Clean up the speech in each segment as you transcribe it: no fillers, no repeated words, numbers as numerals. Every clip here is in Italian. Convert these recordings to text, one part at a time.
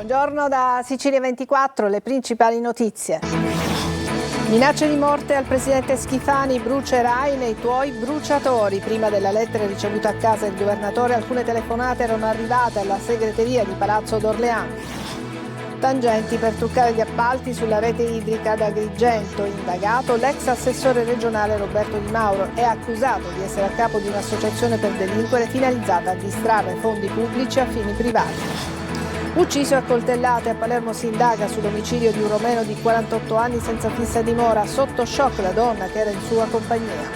Buongiorno da Sicilia 24, le principali notizie. Minacce di morte al presidente Schifani, brucerai nei tuoi bruciatori. Prima della lettera ricevuta a casa del governatore, alcune telefonate erano arrivate alla segreteria di Palazzo d'Orléans. Tangenti per truccare gli appalti sulla rete idrica ad Agrigento. Indagato l'ex assessore regionale Roberto Di Mauro, è accusato di essere a capo di un'associazione per delinquere finalizzata a distrarre fondi pubblici a fini privati. Ucciso a coltellate, a Palermo si indaga sull'omicidio di un romeno di 48 anni senza fissa dimora. Sotto shock la donna che era in sua compagnia.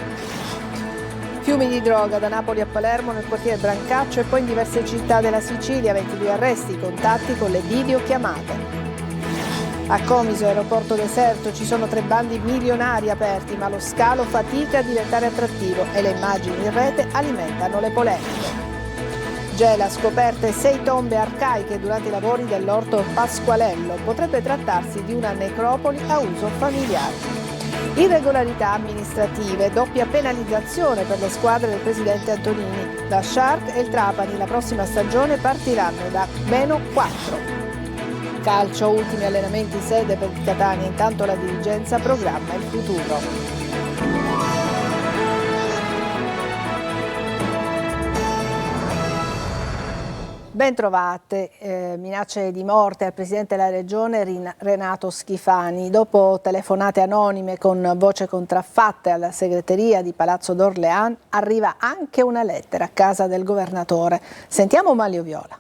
Fiumi di droga da Napoli a Palermo, nel quartiere Brancaccio e poi in diverse città della Sicilia. 22 arresti, contatti con le videochiamate. A Comiso, aeroporto deserto, ci sono 3 bandi milionari aperti, ma lo scalo fatica a diventare attrattivo e le immagini in rete alimentano le polemiche. Gela, scoperte 6 tombe arcaiche durante i lavori dell'orto Pasqualello. Potrebbe trattarsi di una necropoli a uso familiare. Irregolarità amministrative, doppia penalizzazione per le squadre del presidente Antonini. La Shark e il Trapani la prossima stagione partiranno da -4. Calcio, ultimi allenamenti in sede per il Catania, intanto la dirigenza programma il futuro. Ben trovate. Minacce di morte al presidente della regione Renato Schifani. Dopo telefonate anonime con voce contraffatte alla segreteria di Palazzo d'Orléans, arriva anche una lettera a casa del governatore. Sentiamo Manlio Viola.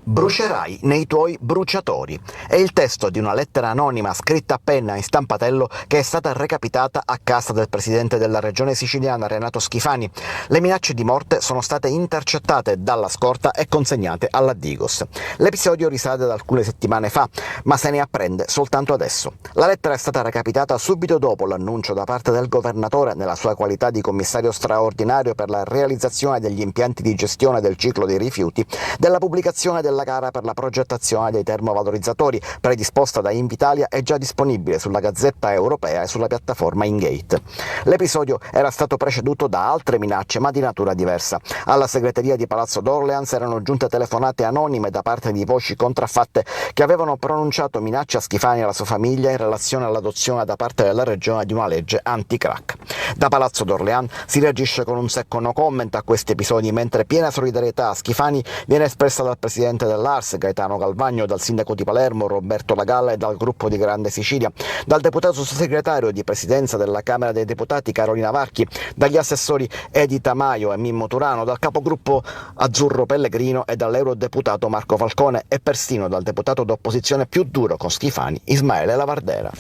Brucerai nei tuoi bruciatori. È il testo di una lettera anonima scritta a penna in stampatello che è stata recapitata a casa del presidente della regione siciliana Renato Schifani. Le minacce di morte sono state intercettate dalla scorta e consegnate alla Digos. L'episodio risale ad alcune settimane fa, ma se ne apprende soltanto adesso. La lettera è stata recapitata subito dopo l'annuncio da parte del governatore, nella sua qualità di commissario straordinario per la realizzazione degli impianti di gestione del ciclo dei rifiuti, della pubblicazione della gara per la progettazione dei termovalorizzatori predisposta da Invitalia è già disponibile sulla Gazzetta Europea e sulla piattaforma Ingate. L'episodio era stato preceduto da altre minacce, ma di natura diversa. Alla segreteria di Palazzo d'Orléans erano giunte telefonate anonime da parte di voci contraffatte che avevano pronunciato minacce a Schifani e alla sua famiglia in relazione all'adozione da parte della regione di una legge anti-crack. Da Palazzo d'Orléans si reagisce con un secco no comment a questi episodi, mentre piena solidarietà a Schifani viene espressa dal presidente dell'Ars Gaetano Galvagno, dal sindaco di Palermo Roberto Lagalla e dal gruppo di Grande Sicilia, dal deputato segretario di presidenza della Camera dei Deputati Carolina Varchi, dagli assessori Edita Maio e Mimmo Turano, dal capogruppo Azzurro Pellegrino e dall'eurodeputato Marco Falcone e persino dal deputato d'opposizione più duro con Schifani Ismaele Lavardera.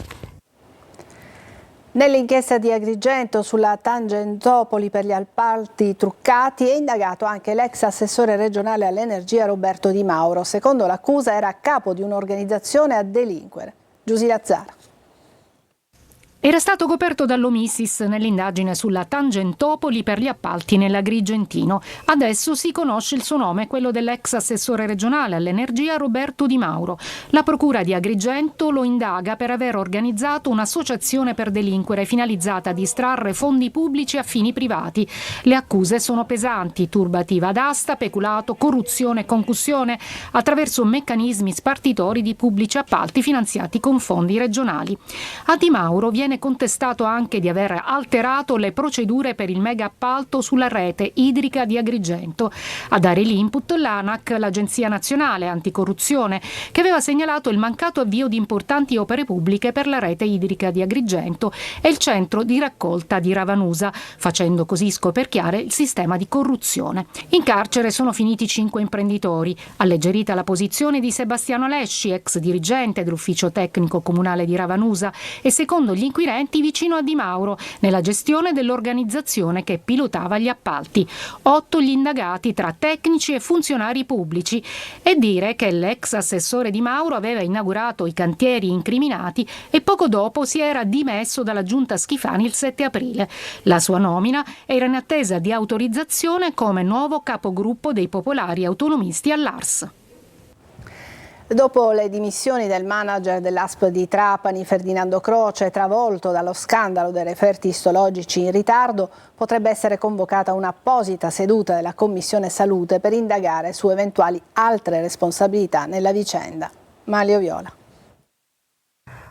Nell'inchiesta di Agrigento sulla Tangentopoli per gli appalti truccati è indagato anche l'ex assessore regionale all'energia Roberto Di Mauro. Secondo l'accusa era a capo di un'organizzazione a delinquere. Giusy Lazzara. Era stato coperto dall'Omissis nell'indagine sulla Tangentopoli per gli appalti nell'Agrigentino. Adesso si conosce il suo nome e quello dell'ex assessore regionale all'energia Roberto Di Mauro. La procura di Agrigento lo indaga per aver organizzato un'associazione per delinquere finalizzata a distrarre fondi pubblici a fini privati. Le accuse sono pesanti: turbativa d'asta, peculato, corruzione e concussione attraverso meccanismi spartitori di pubblici appalti finanziati con fondi regionali. A Di Mauro viene contestato anche di aver alterato le procedure per il mega appalto sulla rete idrica di Agrigento. A dare l'input l'ANAC, l'Agenzia Nazionale Anticorruzione, che aveva segnalato il mancato avvio di importanti opere pubbliche per la rete idrica di Agrigento e il centro di raccolta di Ravanusa, facendo così scoperchiare il sistema di corruzione. In carcere sono finiti 5 imprenditori. Alleggerita la posizione di Sebastiano Lesci, ex dirigente dell'ufficio tecnico comunale di Ravanusa e, secondo gli inquirenti, vicino a Di Mauro nella gestione dell'organizzazione che pilotava gli appalti. 8 gli indagati tra tecnici e funzionari pubblici, e dire che l'ex assessore Di Mauro aveva inaugurato i cantieri incriminati e poco dopo si era dimesso dalla giunta Schifani il 7 aprile. La sua nomina era in attesa di autorizzazione come nuovo capogruppo dei popolari autonomisti all'Ars. Dopo le dimissioni del manager dell'ASP di Trapani, Ferdinando Croce, travolto dallo scandalo dei referti istologici in ritardo, potrebbe essere convocata un'apposita seduta della Commissione Salute per indagare su eventuali altre responsabilità nella vicenda. Manlio Viola.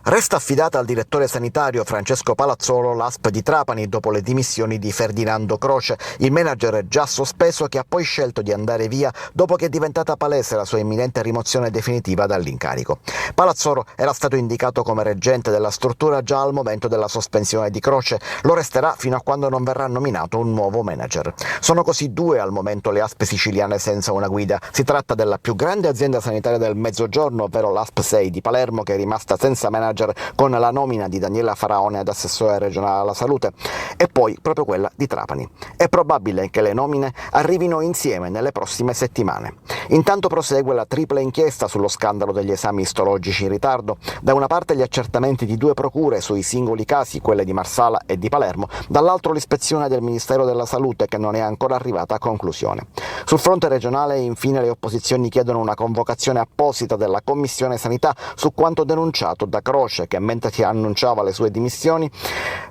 Resta affidata al direttore sanitario Francesco Palazzolo l'ASP di Trapani dopo le dimissioni di Ferdinando Croce, il manager già sospeso che ha poi scelto di andare via dopo che è diventata palese la sua imminente rimozione definitiva dall'incarico. Palazzolo era stato indicato come reggente della struttura già al momento della sospensione di Croce, lo resterà fino a quando non verrà nominato un nuovo manager. Sono così due al momento le ASP siciliane senza una guida. Si tratta della più grande azienda sanitaria del Mezzogiorno, ovvero l'ASP 6 di Palermo, che è rimasta senza manager con la nomina di Daniela Faraone ad assessore regionale alla salute, e poi proprio quella di Trapani. È probabile che le nomine arrivino insieme nelle prossime settimane. Intanto prosegue la tripla inchiesta sullo scandalo degli esami istologici in ritardo. Da una parte gli accertamenti di 2 procure sui singoli casi, quelle di Marsala e di Palermo, dall'altro l'ispezione del Ministero della Salute che non è ancora arrivata a conclusione. Sul fronte regionale infine le opposizioni chiedono una convocazione apposita della Commissione Sanità su quanto denunciato da Croce, che mentre si annunciava le sue dimissioni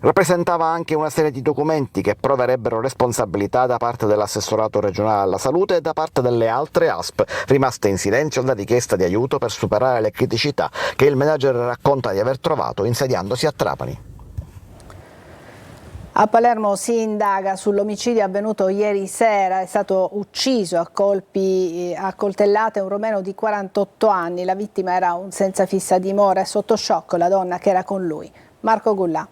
rappresentava anche una serie di documenti che proverebbero responsabilità da parte dell'assessorato regionale alla salute e da parte delle altre ASP, rimaste in silenzio alla richiesta di aiuto per superare le criticità che il manager racconta di aver trovato insediandosi a Trapani. A Palermo si indaga sull'omicidio avvenuto ieri sera. È stato ucciso a coltellate un romeno di 48 anni. La vittima era un senza fissa dimora e sotto shock la donna che era con lui. Marco Gullà.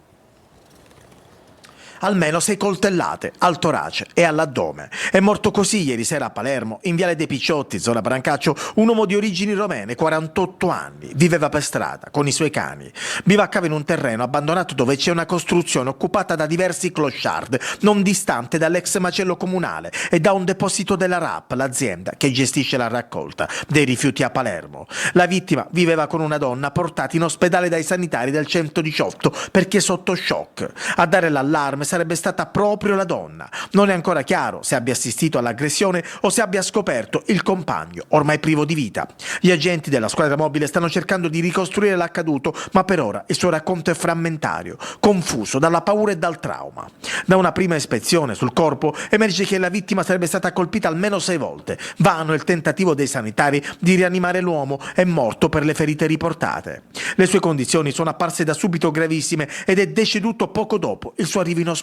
Almeno 6 coltellate al torace e all'addome. È morto così ieri sera a Palermo, in Viale dei Picciotti, zona Brancaccio, un uomo di origini romene, 48 anni. Viveva per strada con i suoi cani. Bivaccava in un terreno abbandonato dove c'è una costruzione occupata da diversi clochard, non distante dall'ex macello comunale e da un deposito della RAP, l'azienda che gestisce la raccolta dei rifiuti a Palermo. La vittima viveva con una donna portata in ospedale dai sanitari del 118 perché sotto shock. A dare l'allarme sarebbe stata proprio la donna. Non è ancora chiaro se abbia assistito all'aggressione o se abbia scoperto il compagno, ormai privo di vita. Gli agenti della squadra mobile stanno cercando di ricostruire l'accaduto, ma per ora il suo racconto è frammentario, confuso dalla paura e dal trauma. Da una prima ispezione sul corpo emerge che la vittima sarebbe stata colpita almeno 6 volte. Vano il tentativo dei sanitari di rianimare l'uomo, è morto per le ferite riportate. Le sue condizioni sono apparse da subito gravissime ed è deceduto poco dopo il suo arrivo in ospedale.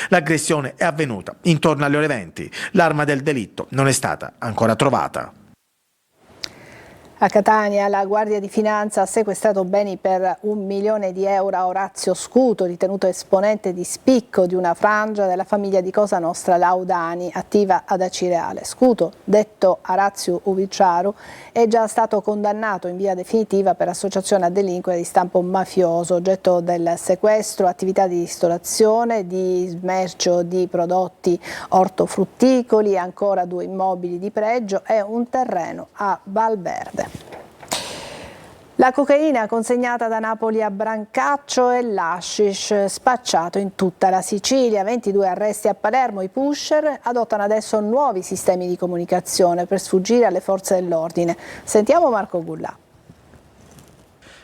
L'aggressione è avvenuta intorno alle ore 20. L'arma del delitto non è stata ancora trovata. A Catania la Guardia di Finanza ha sequestrato beni per 1 milione di euro a Orazio Scuto, ritenuto esponente di spicco di una frangia della famiglia di Cosa Nostra Laudani, attiva ad Acireale. Scuto, detto Orazio Uviciaru, è già stato condannato in via definitiva per associazione a delinquere di stampo mafioso, oggetto del sequestro, attività di ristorazione, di smercio di prodotti ortofrutticoli, ancora 2 immobili di pregio e un terreno a Valverde. La cocaina consegnata da Napoli a Brancaccio e l'hashish spacciato in tutta la Sicilia. 22 arresti a Palermo. I pusher adottano adesso nuovi sistemi di comunicazione per sfuggire alle forze dell'ordine. Sentiamo Marco Gullà.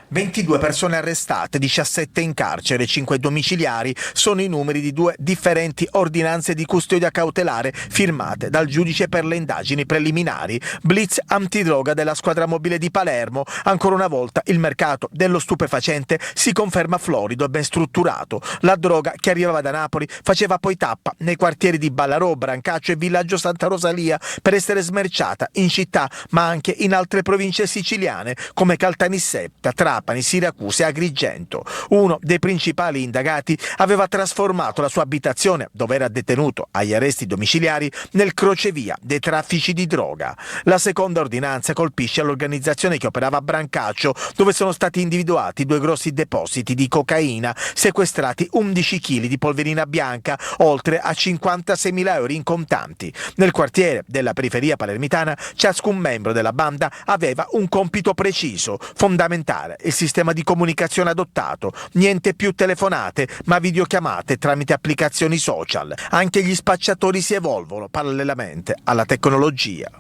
22 persone arrestate, 17 in carcere, 5 domiciliari sono i numeri di 2 differenti ordinanze di custodia cautelare firmate dal giudice per le indagini preliminari. Blitz antidroga della squadra mobile di Palermo. Ancora una volta il mercato dello stupefacente si conferma florido e ben strutturato. La droga che arrivava da Napoli faceva poi tappa nei quartieri di Ballarò, Brancaccio e Villaggio Santa Rosalia per essere smerciata in città ma anche in altre province siciliane come Caltanissetta, Trapani, Siracusa e Agrigento. Uno dei principali indagati aveva trasformato la sua abitazione, dove era detenuto agli arresti domiciliari, nel crocevia dei traffici di droga. La seconda ordinanza colpisce l'organizzazione che operava a Brancaccio, dove sono stati individuati 2 grossi depositi di cocaina, sequestrati 11 kg di polverina bianca, oltre a 56.000 euro in contanti. Nel quartiere della periferia palermitana ciascun membro della banda aveva un compito preciso, fondamentale il sistema di comunicazione adottato, niente più telefonate ma videochiamate tramite applicazioni social. Anche gli spacciatori si evolvono parallelamente alla tecnologia.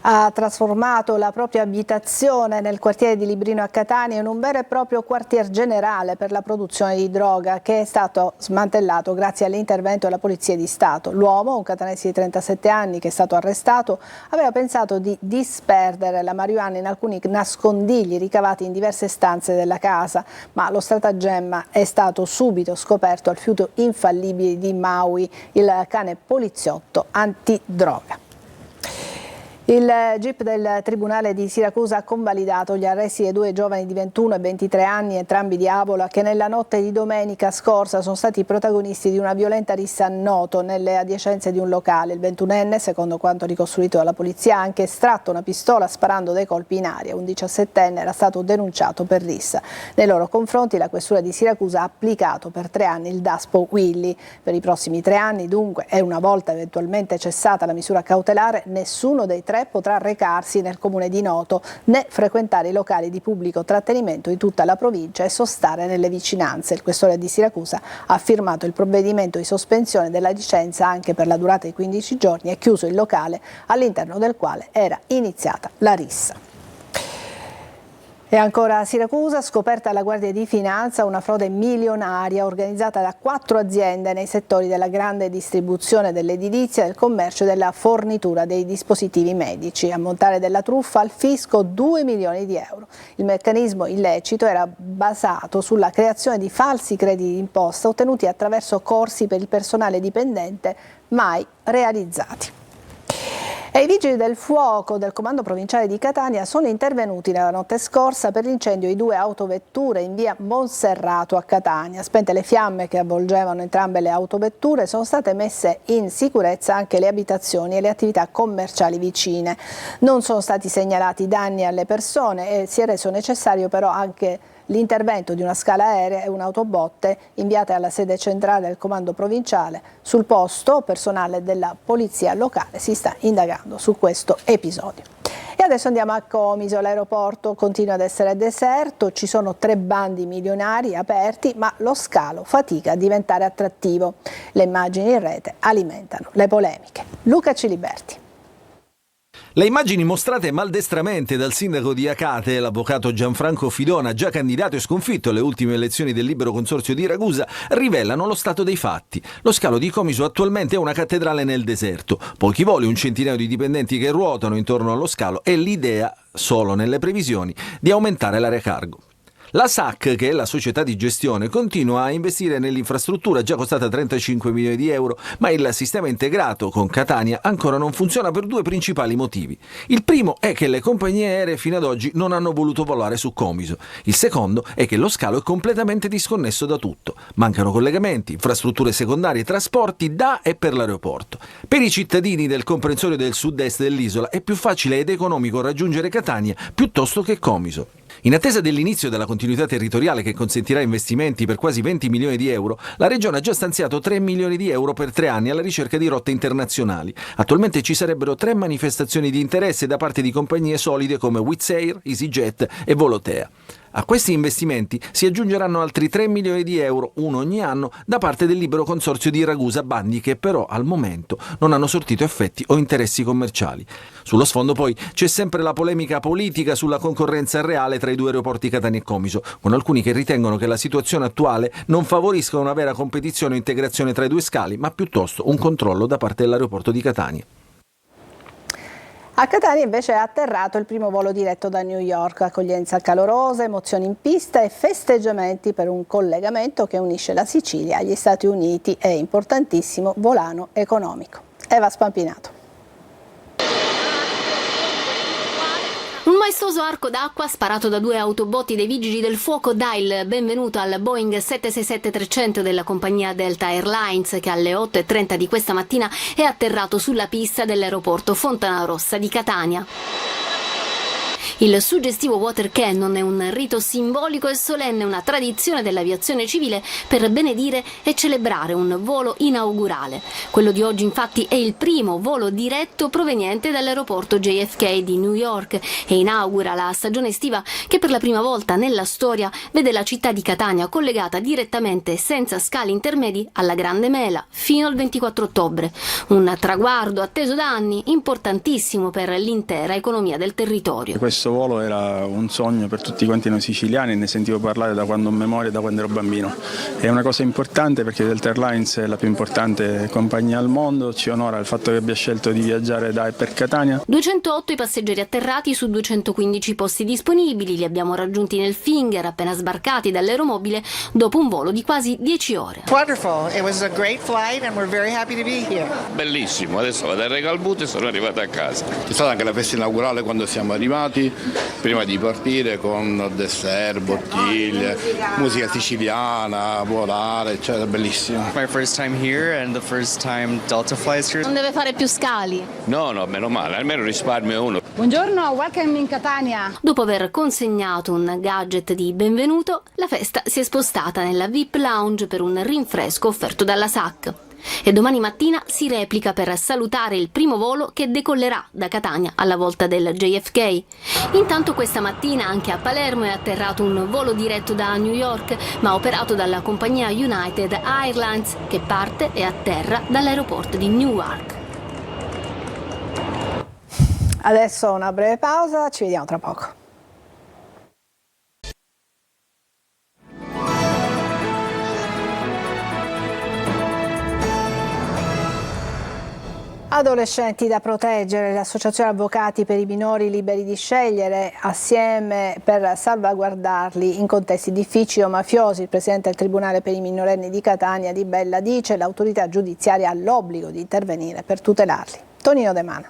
Ha trasformato la propria abitazione nel quartiere di Librino a Catania in un vero e proprio quartier generale per la produzione di droga, che è stato smantellato grazie all'intervento della Polizia di Stato. L'uomo, un catanese di 37 anni che è stato arrestato, aveva pensato di disperdere la marijuana in alcuni nascondigli ricavati in diverse stanze della casa, ma lo stratagemma è stato subito scoperto al fiuto infallibile di Maui, il cane poliziotto antidroga. Il GIP del Tribunale di Siracusa ha convalidato gli arresti dei due giovani di 21 e 23 anni, entrambi di Avola, che nella notte di domenica scorsa sono stati protagonisti di una violenta rissa a Noto, nelle adiacenze di un locale. Il 21enne, secondo quanto ricostruito dalla polizia, ha anche estratto una pistola sparando dei colpi in aria. Un 17enne era stato denunciato per rissa. Nei loro confronti la questura di Siracusa ha applicato per 3 anni il Daspo Willy. Per i prossimi 3 anni, dunque, e una volta eventualmente cessata la misura cautelare, nessuno dei 3 potrà recarsi nel comune di Noto né frequentare i locali di pubblico trattenimento di tutta la provincia e sostare nelle vicinanze. Il questore di Siracusa ha firmato il provvedimento di sospensione della licenza anche per la durata di 15 giorni e chiuso il locale all'interno del quale era iniziata la rissa. E ancora a Siracusa, scoperta alla Guardia di Finanza una frode milionaria organizzata da 4 aziende nei settori della grande distribuzione, dell'edilizia, del commercio e della fornitura dei dispositivi medici. A montare della truffa al fisco 2 milioni di euro. Il meccanismo illecito era basato sulla creazione di falsi crediti d'imposta ottenuti attraverso corsi per il personale dipendente mai realizzati. E i vigili del fuoco del Comando Provinciale di Catania sono intervenuti nella notte scorsa per l'incendio di 2 autovetture in via Monserrato a Catania. Spente le fiamme che avvolgevano entrambe le autovetture, sono state messe in sicurezza anche le abitazioni e le attività commerciali vicine. Non sono stati segnalati danni alle persone e si è reso necessario però anche l'intervento di una scala aerea e un'autobotte inviate alla sede centrale del comando provinciale. Sul posto, personale della polizia locale si sta indagando su questo episodio. E adesso andiamo a Comiso. L'aeroporto continua ad essere deserto, ci sono 3 bandi milionari aperti, ma lo scalo fatica a diventare attrattivo. Le immagini in rete alimentano le polemiche. Luca Ciliberti. Le immagini mostrate maldestramente dal sindaco di Acate, l'avvocato Gianfranco Fidona, già candidato e sconfitto alle ultime elezioni del Libero Consorzio di Ragusa, rivelano lo stato dei fatti. Lo scalo di Comiso attualmente è una cattedrale nel deserto. Pochi voli, un centinaio di dipendenti che ruotano intorno allo scalo e l'idea, solo nelle previsioni, di aumentare l'area cargo. La SAC, che è la società di gestione, continua a investire nell'infrastruttura già costata 35 milioni di euro, ma il sistema integrato con Catania ancora non funziona per 2 principali motivi. Il primo è che le compagnie aeree fino ad oggi non hanno voluto volare su Comiso. Il secondo è che lo scalo è completamente disconnesso da tutto. Mancano collegamenti, infrastrutture secondarie, trasporti da e per l'aeroporto. Per i cittadini del comprensorio del sud-est dell'isola è più facile ed economico raggiungere Catania piuttosto che Comiso. In attesa dell'inizio della continuità territoriale che consentirà investimenti per quasi 20 milioni di euro, la Regione ha già stanziato 3 milioni di euro per 3 anni alla ricerca di rotte internazionali. Attualmente ci sarebbero 3 manifestazioni di interesse da parte di compagnie solide come Wizz Air, EasyJet e Volotea. A questi investimenti si aggiungeranno altri 3 milioni di euro, uno ogni anno, da parte del Libero Consorzio di Ragusa, bandi che però al momento non hanno sortito effetti o interessi commerciali. Sullo sfondo poi c'è sempre la polemica politica sulla concorrenza reale tra i 2 aeroporti Catania e Comiso, con alcuni che ritengono che la situazione attuale non favorisca una vera competizione o integrazione tra i 2 scali, ma piuttosto un controllo da parte dell'aeroporto di Catania. A Catania invece è atterrato il primo volo diretto da New York, accoglienza calorosa, emozioni in pista e festeggiamenti per un collegamento che unisce la Sicilia agli Stati Uniti e, importantissimo, volano economico. Eva Spampinato. Un maestoso arco d'acqua sparato da 2 autobotti dei Vigili del Fuoco dà il benvenuto al Boeing 767-300 della compagnia Delta Airlines, che alle 8:30 di questa mattina è atterrato sulla pista dell'aeroporto Fontanarossa di Catania. Il suggestivo water cannon è un rito simbolico e solenne, una tradizione dell'aviazione civile per benedire e celebrare un volo inaugurale. Quello di oggi infatti è il primo volo diretto proveniente dall'aeroporto JFK di New York e inaugura la stagione estiva che per la prima volta nella storia vede la città di Catania collegata direttamente senza scali intermedi alla Grande Mela fino al 24 ottobre. Un traguardo atteso da anni, importantissimo per l'intera economia del territorio. Questo volo era un sogno per tutti quanti noi siciliani, ne sentivo parlare da quando ho memoria, da quando ero bambino. È una cosa importante perché Delta Airlines è la più importante compagnia al mondo, ci onora il fatto che abbia scelto di viaggiare da e per Catania. 208 i passeggeri atterrati su 215 posti disponibili, li abbiamo raggiunti nel Finger appena sbarcati dall'aeromobile dopo un volo di quasi 10 ore. Wonderful. It was a great flight and we're very happy to be here. Bellissimo, adesso vado a Regal Boot e sono arrivato a casa. C'è stata anche la festa inaugurale quando siamo arrivati, prima di partire, con dessert, bottiglie, musica siciliana, volare, eccetera, bellissimo. My first time here and the first time Delta flies here. Non deve fare più scali. No, meno male, almeno risparmio uno. Buongiorno, welcome in Catania. Dopo aver consegnato un gadget di benvenuto, la festa si è spostata nella VIP Lounge per un rinfresco offerto dalla SAC. E domani mattina si replica per salutare il primo volo che decollerà da Catania alla volta del JFK. Intanto questa mattina anche a Palermo è atterrato un volo diretto da New York, ma operato dalla compagnia United Airlines, che parte e atterra dall'aeroporto di Newark. Adesso una breve pausa, ci vediamo tra poco. Adolescenti da proteggere, l'Associazione Avvocati per i minori liberi di scegliere assieme per salvaguardarli in contesti difficili o mafiosi. Il Presidente del Tribunale per i minorenni di Catania, Di Bella, dice che l'autorità giudiziaria ha l'obbligo di intervenire per tutelarli. Tonino De Mano.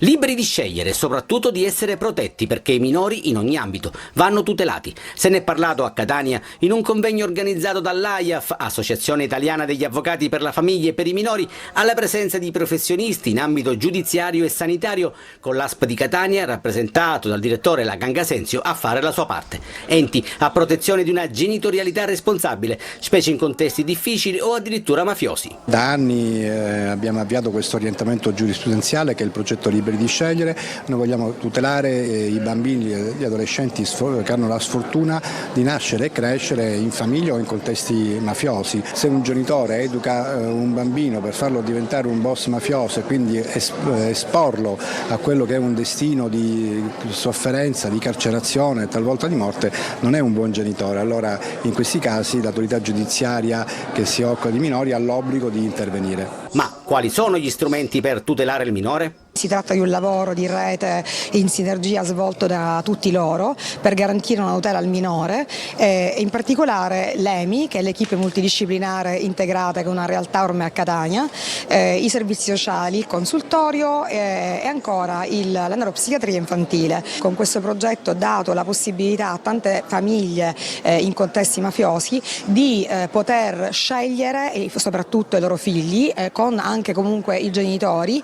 Liberi di scegliere e soprattutto di essere protetti, perché i minori in ogni ambito vanno tutelati. Se ne è parlato a Catania in un convegno organizzato dall'AIAF, Associazione Italiana degli Avvocati per la Famiglia e per i Minori, alla presenza di professionisti in ambito giudiziario e sanitario, con l'ASP di Catania, rappresentato dal direttore Laganga Senzio, a fare la sua parte. Enti a protezione di una genitorialità responsabile, specie in contesti difficili o addirittura mafiosi. Da anni abbiamo avviato questo orientamento giurisprudenziale che è il progetto Liberi di scegliere. Noi vogliamo tutelare i bambini e gli adolescenti che hanno la sfortuna di nascere e crescere in famiglia o in contesti mafiosi. Se un genitore educa un bambino per farlo diventare un boss mafioso e quindi esporlo a quello che è un destino di sofferenza, di carcerazione e talvolta di morte, non è un buon genitore. Allora in questi casi l'autorità giudiziaria che si occupa di minori ha l'obbligo di intervenire. Ma quali sono gli strumenti per tutelare il minore? Si tratta di un lavoro di rete in sinergia svolto da tutti loro per garantire una tutela al minore, e in particolare l'EMI, che è l'equipe multidisciplinare integrata, che è una realtà ormai a Catania, i servizi sociali, il consultorio e ancora la neuropsichiatria infantile. Con questo progetto ho dato la possibilità a tante famiglie in contesti mafiosi di poter scegliere, e soprattutto i loro figli, con anche comunque i genitori,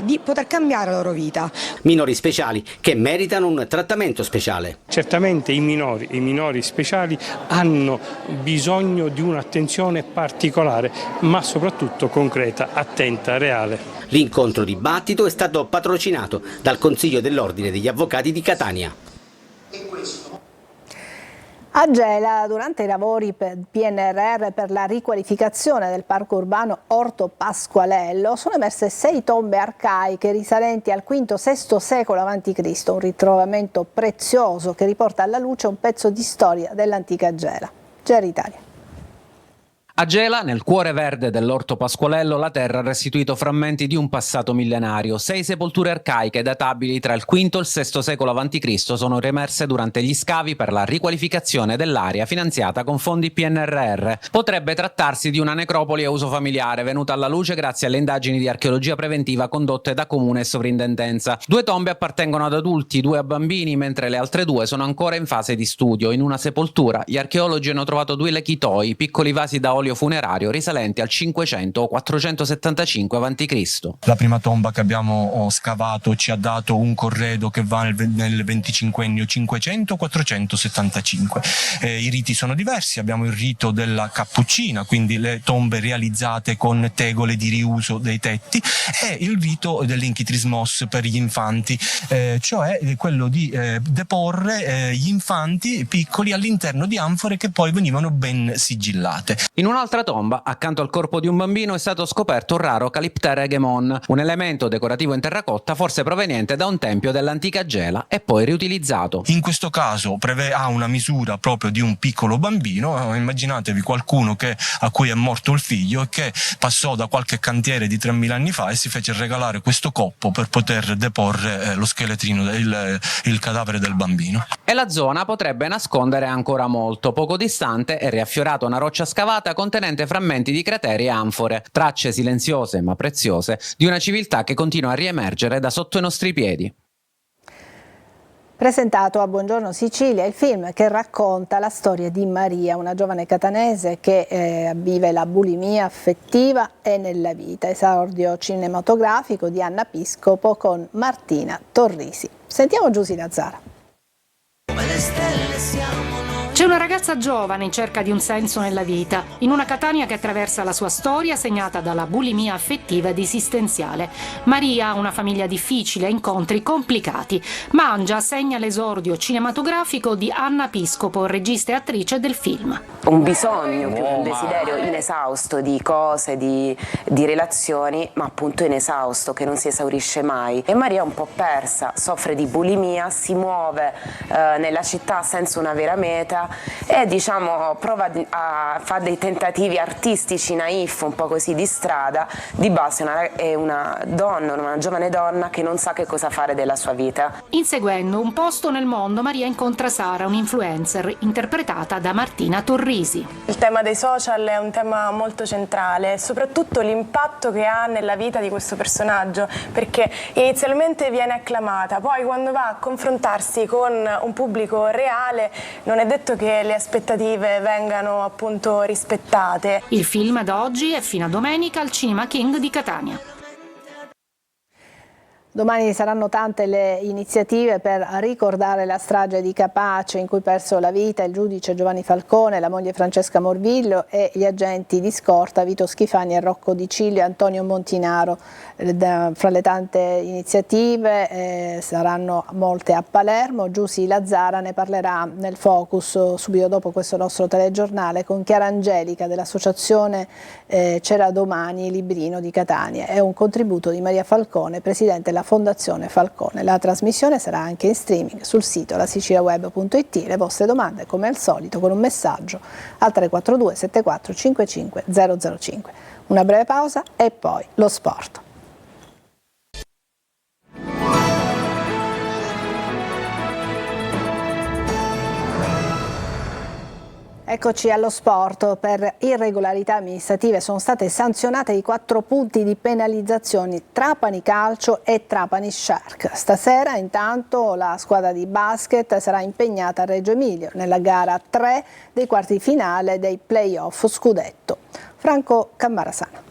di poter cambiare la loro vita. Minori speciali che meritano un trattamento speciale. Certamente i minori speciali hanno bisogno di un'attenzione particolare, ma soprattutto concreta, attenta, reale. L'incontro dibattito è stato patrocinato dal Consiglio dell'Ordine degli Avvocati di Catania. A Gela, durante i lavori per PNRR per la riqualificazione del parco urbano Orto Pasqualello, sono emerse 6 tombe arcaiche risalenti al V-VI secolo a.C., un ritrovamento prezioso che riporta alla luce un pezzo di storia dell'antica Gela. Gela Italia. A Gela, nel cuore verde dell'Orto Pasqualello, la terra ha restituito frammenti di un passato millenario. 6 sepolture arcaiche databili tra il V e il VI secolo a.C. sono riemerse durante gli scavi per la riqualificazione dell'area finanziata con fondi PNRR. Potrebbe trattarsi di una necropoli a uso familiare venuta alla luce grazie alle indagini di archeologia preventiva condotte da Comune e Sovrintendenza. 2 tombe appartengono ad adulti, 2 a bambini, mentre le altre 2 sono ancora in fase di studio. In una sepoltura gli archeologi hanno trovato 2 lechitoi, piccoli vasi da olio patrimonio funerario risalente al 500 o 475 a.C. La prima tomba che abbiamo scavato ci ha dato un corredo che va nel 25ennio 500-475. I riti sono diversi, abbiamo il rito della cappuccina, quindi le tombe realizzate con tegole di riuso dei tetti, e il rito dell'inchitrismos per gli infanti, cioè quello di deporre gli infanti piccoli all'interno di anfore che poi venivano ben sigillate. In un'altra tomba, accanto al corpo di un bambino, è stato scoperto un raro caliptere egemon, un elemento decorativo in terracotta forse proveniente da un tempio dell'antica Gela e poi riutilizzato. In questo caso ha una misura proprio di un piccolo bambino. Immaginatevi qualcuno a cui è morto il figlio e che passò da qualche cantiere di 3000 anni fa e si fece regalare questo coppo per poter deporre lo scheletrino, il cadavere del bambino. E la zona potrebbe nascondere ancora molto. Poco distante è riaffiorata una roccia scavata contenente frammenti di crateri e anfore, tracce silenziose ma preziose di una civiltà che continua a riemergere da sotto i nostri piedi. Presentato a Buongiorno Sicilia, il film che racconta la storia di Maria, una giovane catanese che vive la bulimia affettiva e nella vita. Esordio cinematografico di Anna Piscopo con Martina Torrisi. Sentiamo Giusy Lazzara. C'è una ragazza giovane in cerca di un senso nella vita, in una Catania che attraversa la sua storia segnata dalla bulimia affettiva ed esistenziale. Maria ha una famiglia difficile, incontri complicati. Mangia segna l'esordio cinematografico di Anna Piscopo, regista e attrice del film. Un bisogno, più un desiderio inesausto di cose, di relazioni, ma appunto inesausto, che non si esaurisce mai. E Maria è un po' persa, soffre di bulimia, si muove nella città senza una vera meta e prova a fare dei tentativi artistici naif, un po' così di strada. Di base è una giovane donna che non sa che cosa fare della sua vita. Inseguendo un posto nel mondo, Maria incontra Sara, un'influencer interpretata da Martina Torrisi. Il tema dei social è un tema molto centrale, soprattutto l'impatto che ha nella vita di questo personaggio, perché inizialmente viene acclamata, poi quando va a confrontarsi con un pubblico reale non è detto che le aspettative vengano appunto rispettate. Il film da oggi è fino a domenica al Cinema King di Catania. Domani saranno tante le iniziative per ricordare la strage di Capace in cui persero la vita il giudice Giovanni Falcone, la moglie Francesca Morvillo e gli agenti di scorta Vito Schifani e Rocco Di Ciglio e Antonio Montinaro. Fra le tante iniziative saranno molte a Palermo. Giusy Lazzara ne parlerà nel Focus subito dopo questo nostro telegiornale con Chiara Angelica dell'associazione C'era Domani Librino di Catania. È un contributo di Maria Falcone, presidente della Fondazione Falcone. La trasmissione sarà anche in streaming sul sito lasiciliaweb.it. Le vostre domande come al solito con un messaggio al 342 74 55 005. Una breve pausa e poi lo sport. Eccoci allo sport. Per irregolarità amministrative sono state sanzionate di 4 punti di penalizzazioni Trapani Calcio e Trapani Shark. Stasera intanto la squadra di basket sarà impegnata a Reggio Emilia nella gara 3 dei quarti di finale dei play-off scudetto. Franco Cammarasana.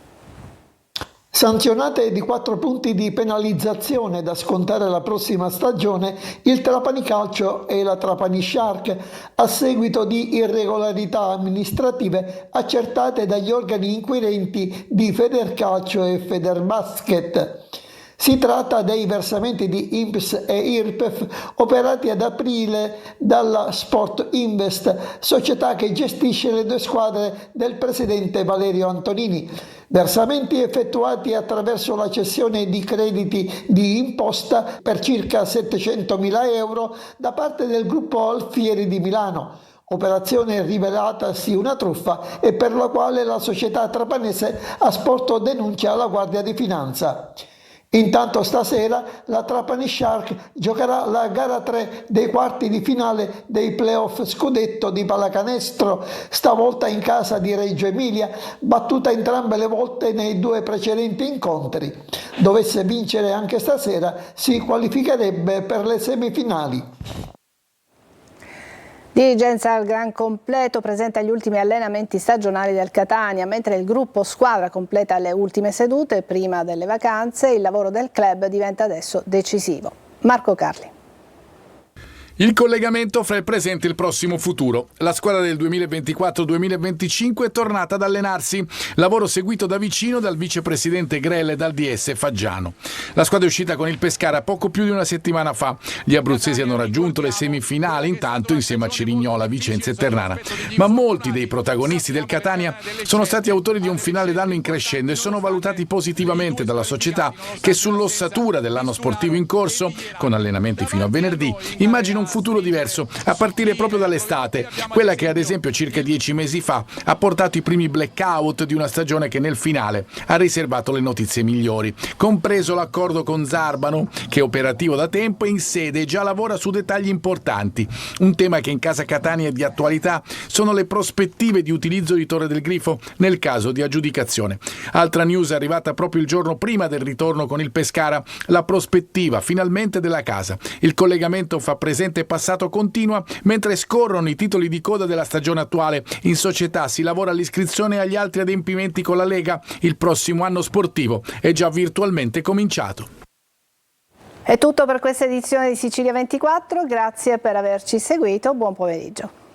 Sanzionate di 4 punti di penalizzazione da scontare la prossima stagione il Trapani Calcio e la Trapani Shark a seguito di irregolarità amministrative accertate dagli organi inquirenti di Federcalcio e Federbasket. Si tratta dei versamenti di INPS e IRPEF operati ad aprile dalla Sport Invest, società che gestisce le 2 squadre del presidente Valerio Antonini. Versamenti effettuati attraverso la cessione di crediti di imposta per circa 700.000 euro da parte del gruppo Alfieri di Milano. Operazione rivelatasi una truffa e per la quale la società trapanese ha sporto denuncia alla Guardia di Finanza. Intanto stasera la Trapani Shark giocherà la gara 3 dei quarti di finale dei playoff scudetto di pallacanestro, stavolta in casa di Reggio Emilia, battuta entrambe le volte nei 2 precedenti incontri. Dovesse vincere anche stasera si qualificherebbe per le semifinali. Dirigenza al gran completo presenta gli ultimi allenamenti stagionali del Catania, mentre il gruppo squadra completa le ultime sedute prima delle vacanze. Il lavoro del club diventa adesso decisivo. Marco Carli. Il collegamento fra il presente e il prossimo futuro. La squadra del 2024-2025 è tornata ad allenarsi. Lavoro seguito da vicino dal vicepresidente Grelle e dal DS Faggiano. La squadra è uscita con il Pescara poco più di una settimana fa. Gli abruzzesi hanno raggiunto le semifinali, intanto insieme a Cerignola, Vicenza e Ternana. Ma molti dei protagonisti del Catania sono stati autori di un finale d'anno in crescendo e sono valutati positivamente dalla società che sull'ossatura dell'anno sportivo in corso, con allenamenti fino a venerdì, immagina un futuro diverso a partire proprio dall'estate, quella che ad esempio circa 10 mesi fa ha portato i primi blackout di una stagione che nel finale ha riservato le notizie migliori, compreso l'accordo con Zarbano, che è operativo da tempo e in sede già lavora su dettagli importanti. Un tema che in casa Catania è di attualità sono le prospettive di utilizzo di Torre del Grifo nel caso di aggiudicazione. Altra news arrivata proprio il giorno prima del ritorno con il Pescara, la prospettiva finalmente della casa. Il collegamento fa presente passato continua mentre scorrono i titoli di coda della stagione attuale. In società si lavora all'iscrizione agli altri adempimenti con la Lega. Il prossimo anno sportivo è già virtualmente cominciato. È tutto per questa edizione di Sicilia 24, grazie per averci seguito, buon pomeriggio.